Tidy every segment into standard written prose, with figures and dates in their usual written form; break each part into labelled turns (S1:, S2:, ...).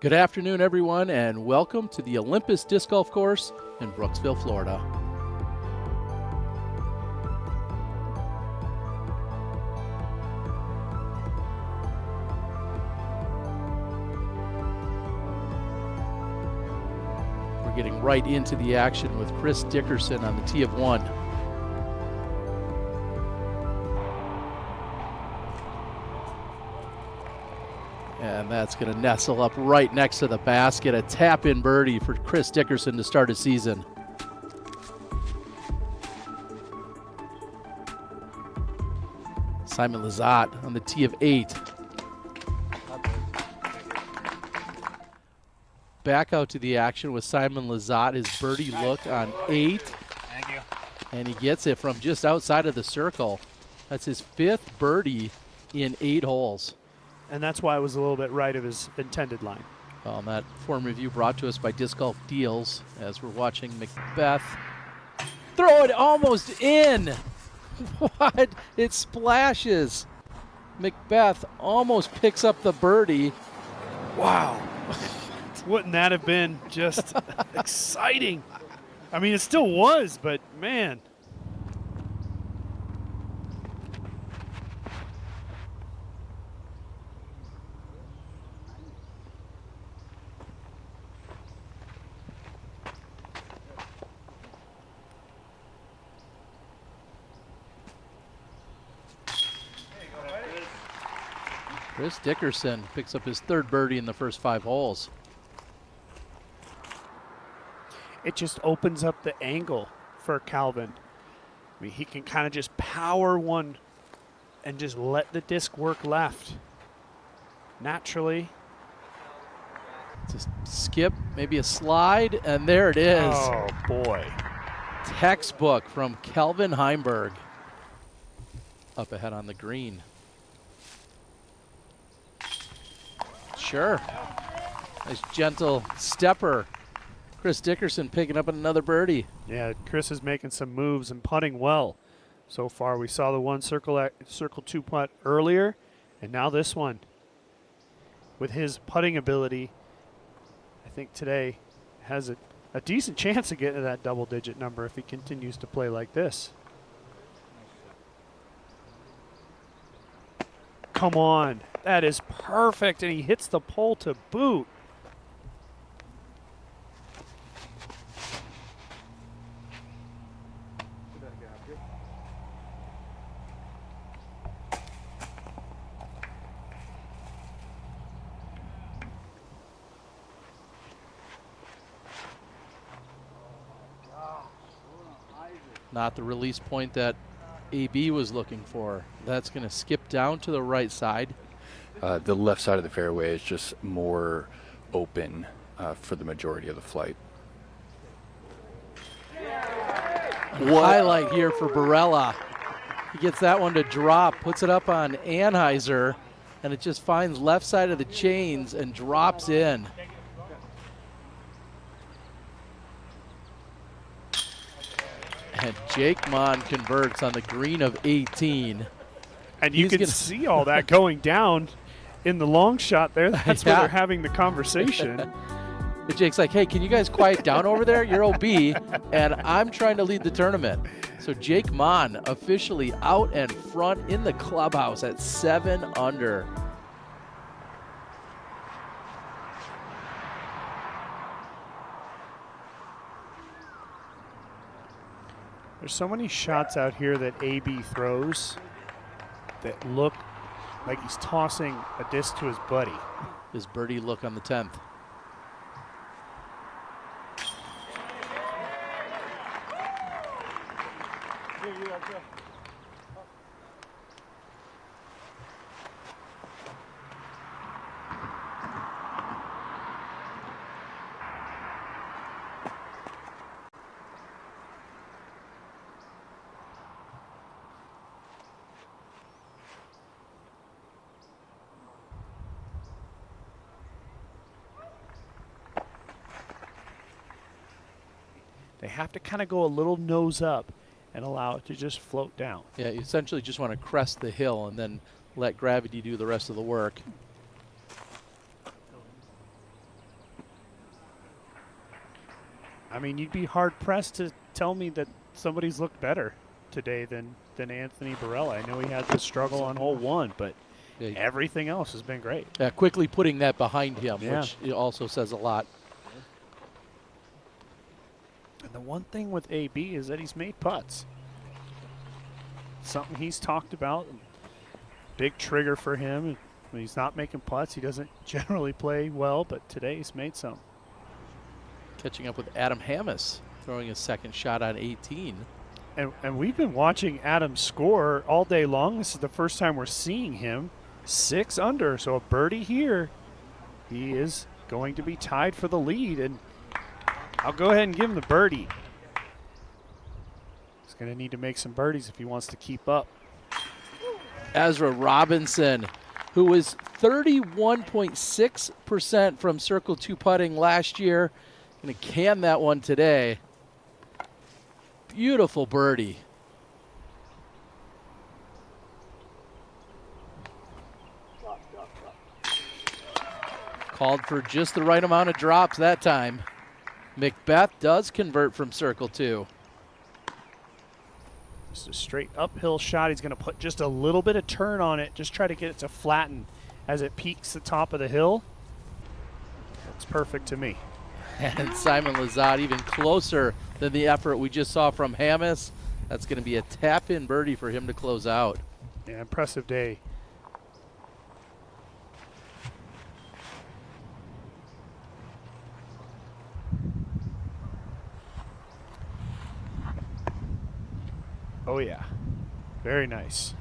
S1: Good afternoon, everyone, and welcome to the Olympus Disc Golf Course in Brooksville, Florida. We're getting right into the action with Chris Dickerson on the tee of one. And that's going to nestle up right next to the basket. A tap-in birdie for Chris Dickerson to start his season. Simon Lizotte on the tee of 8. Back out to the action with Simon Lizotte, his birdie look on 8.
S2: Thank you.
S1: And he gets it from just outside of the circle. That's his 5th birdie in 8 holes.
S3: And that's why it was a little bit right of his intended line.
S1: Well, that form review brought to us by Disc Golf Deals as we're watching Macbeth throw it almost in. What? It splashes. Macbeth almost picks up the birdie.
S3: Wow. Wouldn't that have been just exciting? I mean, it still was, but man.
S1: Chris Dickerson picks up his 3rd birdie in the first 5 holes.
S3: It just opens up the angle for Calvin. I mean, he can kind of just power one and just let the disc work left. Naturally.
S1: Just skip, maybe a slide, and there it is.
S3: Oh, boy.
S1: Textbook from Calvin Heimburg. Up ahead on the green. Sure. Nice gentle stepper. Chris Dickerson picking up another birdie.
S3: Yeah, Chris is making some moves and putting well. So far, we saw the one circle 2 putt earlier, and now this one. With his putting ability, I think today has a decent chance of getting to that double-digit number if he continues to play like this. Come on. That is perfect, and he hits the pole to boot.
S1: Not the release point that AB was looking for. That's going to skip down to the right side.
S4: The left side of the fairway is just more open for the majority of the flight.
S1: Highlight here for Barella. He gets that one to drop, puts it up on Anheuser, and it just finds left side of the chains and drops in. And Jake Mon converts on the green of 18.
S3: And you can see all that going down in the long shot there. That's where they're having the conversation.
S1: But Jake's like, hey, can you guys quiet down over there? You're OB, and I'm trying to lead the tournament. So Jake Mon officially out and front in the clubhouse at 7 under.
S3: There's so many shots out here that AB throws that look like he's tossing a disc to his buddy.
S1: His birdie look on the 10th.
S3: They have to kind of go a little nose up and allow it to just float down.
S1: Yeah, you essentially just want to crest the hill and then let gravity do the rest of the work.
S3: I mean, you'd be hard-pressed to tell me that somebody's looked better today than Anthony Barella. I know he had the struggle on hole 1, but
S1: Yeah,
S3: everything else has been great.
S1: quickly putting that behind him,
S3: Yeah.
S1: which also says a lot.
S3: And the one thing with AB is that he's made putts. Something he's talked about. Big trigger for him. When he's not making putts, he doesn't generally play well, but today he's made some.
S1: Catching up with Adam Hammis, throwing his second shot on 18.
S3: And we've been watching Adam score all day long. This is the first time we're seeing him 6 under. So a birdie here. He is going to be tied for the lead. And I'll go ahead and give him the birdie. He's going to need to make some birdies if he wants to keep up.
S1: Ezra Robinson, who was 31.6% from Circle 2 putting last year. Going to can that one today. Beautiful birdie. Called for just the right amount of drops that time. Macbeth does convert from Circle 2.
S3: Just a straight uphill shot. He's going to put just a little bit of turn on it. Just try to get it to flatten as it peaks the top of the hill. Looks perfect to me.
S1: And Simon Lazat even closer than the effort we just saw from Hammis. That's going to be a tap-in birdie for him to close out.
S3: Yeah, impressive day. Oh, yeah. Very nice.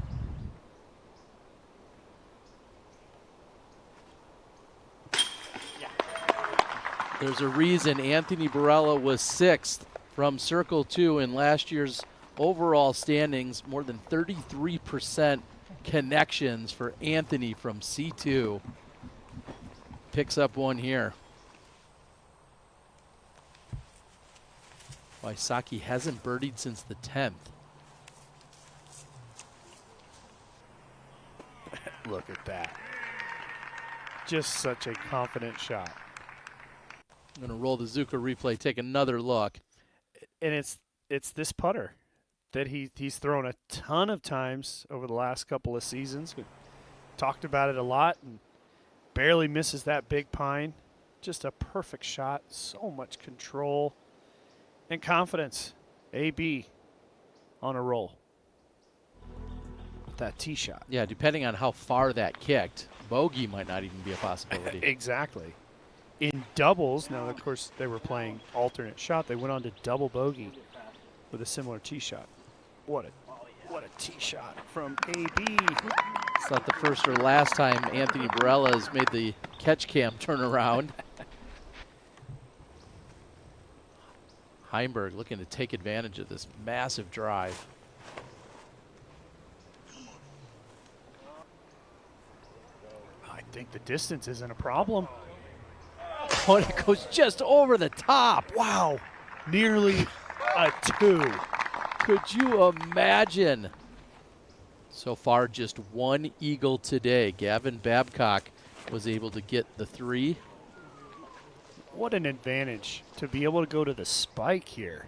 S1: There's a reason Anthony Barella was 6th from Circle 2 in last year's overall standings. More than 33% connections for Anthony from C2. Picks up one here. Wysocki hasn't birdied since the 10th.
S3: Look at that. Just such a confident shot.
S1: I'm going to roll the Zuka replay, take another look.
S3: And it's this putter that he's thrown a ton of times over the last couple of seasons. We talked about it a lot and barely misses that big pine. Just a perfect shot. So much control and confidence. AB on a roll. That tee shot.
S1: Yeah, depending on how far that kicked, bogey might not even be a possibility.
S3: Exactly. In doubles, now of course they were playing alternate shot. They went on to double bogey with a similar tee shot. What a tee shot from AB.
S1: It's not the first or last time Anthony Barella has made the catch cam turnaround. Heimburg looking to take advantage of this massive drive.
S3: I think the distance isn't a problem.
S1: Oh, and it goes just over the top.
S3: Wow, nearly a 2.
S1: Could you imagine? So far, just one eagle today. Gavin Babcock was able to get the 3.
S3: What an advantage to be able to go to the spike here.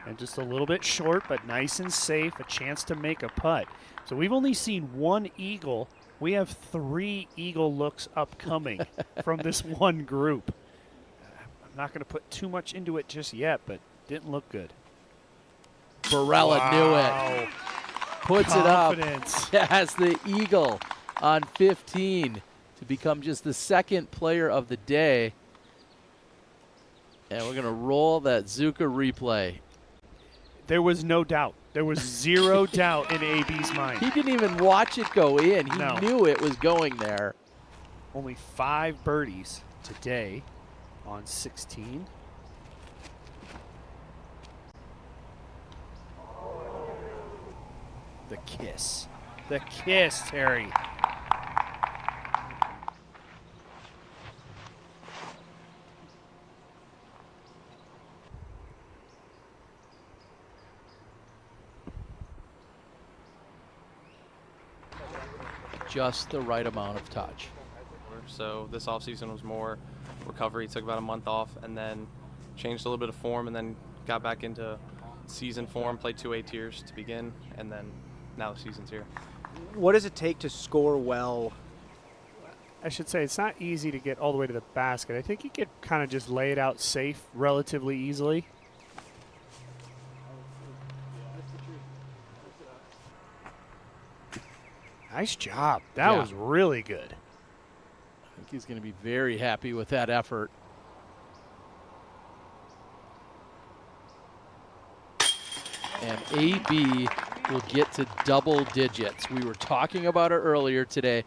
S3: And just a little bit short, but nice and safe, a chance to make a putt. So we've only seen one eagle. We have 3 eagle looks upcoming from this one group. I'm not going to put too much into it just yet, but didn't look good.
S1: Barella knew it. Puts
S3: Confidence.
S1: it up. Has the eagle on 15 to become just the 2nd player of the day. And we're going to roll that Zuka replay.
S3: There was no doubt. There was 0 doubt in AB's mind.
S1: He didn't even watch it go in. He
S3: No.
S1: knew it was going there.
S3: Only 5 birdies today on 16. The kiss. The kiss, Terry.
S1: Just the right amount of touch.
S2: So this offseason was more recovery. Took about a month off, and then changed a little bit of form, and then got back into season form, played 2 A tiers to begin, and then now the season's here.
S5: What does it take to score well?
S3: I should say it's not easy to get all the way to the basket. I think you could kind of just lay it out safe relatively easily. Nice job. That
S1: Yeah.
S3: was really good.
S1: I think he's going to be very happy with that effort. And AB will get to double digits. We were talking about it earlier today.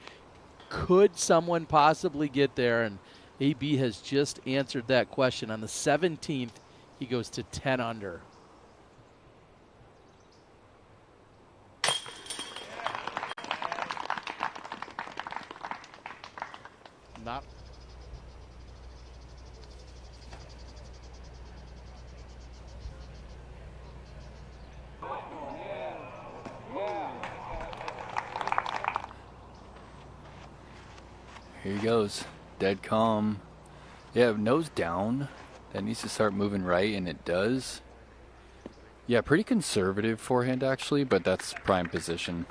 S1: Could someone possibly get there? And AB has just answered that question. On the 17th, he goes to 10 under. Not.
S4: Here he goes. Dead calm. Yeah, nose down. That needs to start moving right, and it does. Yeah, pretty conservative forehand, actually, but that's prime position.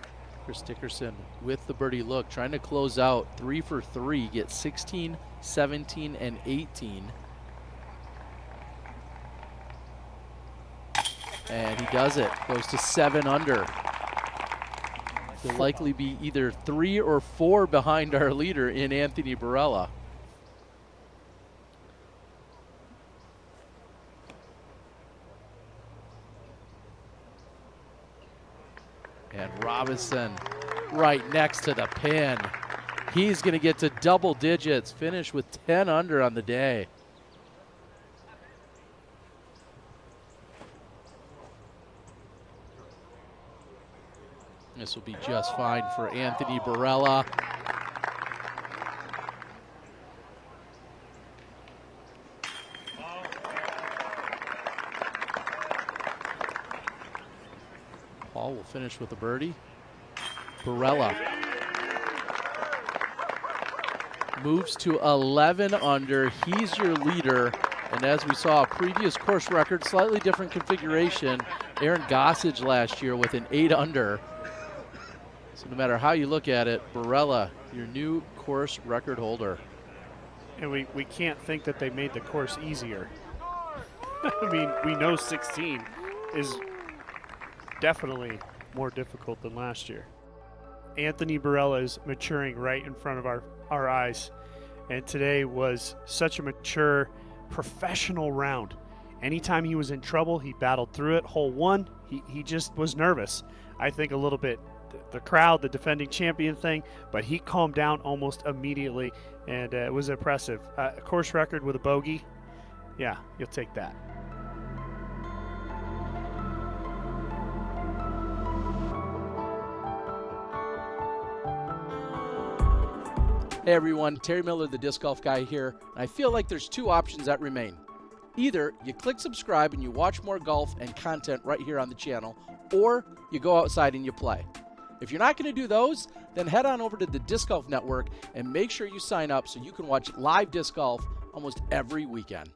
S1: Chris Dickerson with the birdie look, trying to close out 3 for 3, get 16, 17, and 18. And he does it, goes to 7 under. He'll likely be either 3 or 4 behind our leader in Anthony Barella. And Robinson right next to the pin. He's going to get to double digits, finish with 10 under on the day. This will be just fine for Anthony Barella. Paul will finish with a birdie. Barella moves to 11 under. He's your leader. And as we saw, a previous course record, slightly different configuration. Aaron Gossage last year with an 8 under. So no matter how you look at it, Barella, your new course record holder.
S3: And we can't think that they made the course easier. I mean, we know 16 is definitely more difficult than last year. Anthony Barella is maturing right in front of our eyes. And today was such a mature, professional round. Anytime he was in trouble, he battled through it. Hole 1, he just was nervous. I think a little bit the crowd, the defending champion thing, but he calmed down almost immediately, and it was impressive. A course record with a bogey, yeah, you'll take that.
S1: Hey everyone, Terry Miller, the Disc Golf Guy here. I feel like there's 2 options that remain. Either you click subscribe and you watch more golf and content right here on the channel, or you go outside and you play. If you're not going to do those, then head on over to the Disc Golf Network and make sure you sign up so you can watch live disc golf almost every weekend.